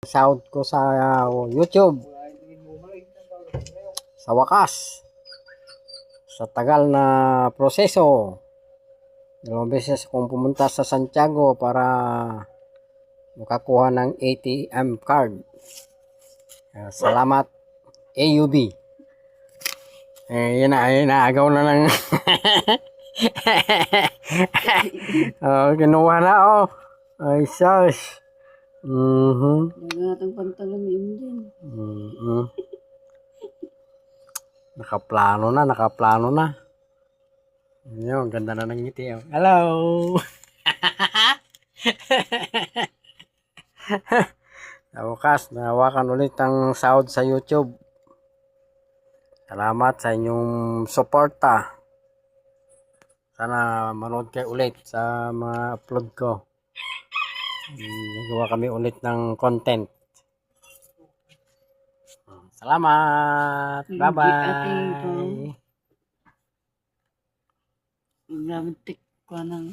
sahod ko sa YouTube. Sa wakas, sa tagal na proseso, 2 beses akong pumunta sa Santiago para makakuha ng ATM card. Salamat AUB. Yun na, inaagaw na ng kinuha na ay sus. Nagatang pantalon din. Nakaplano na. Yun, ganda na ng ngiti. Hello! Sa wakas, nahawakan ulit ang sahod sa YouTube. Salamat sa inyong suporta. Sana manood kayo ulit sa mga upload ko. Nagawa kami ulit ng content. Salamat! Bye-bye! Gamit ko ng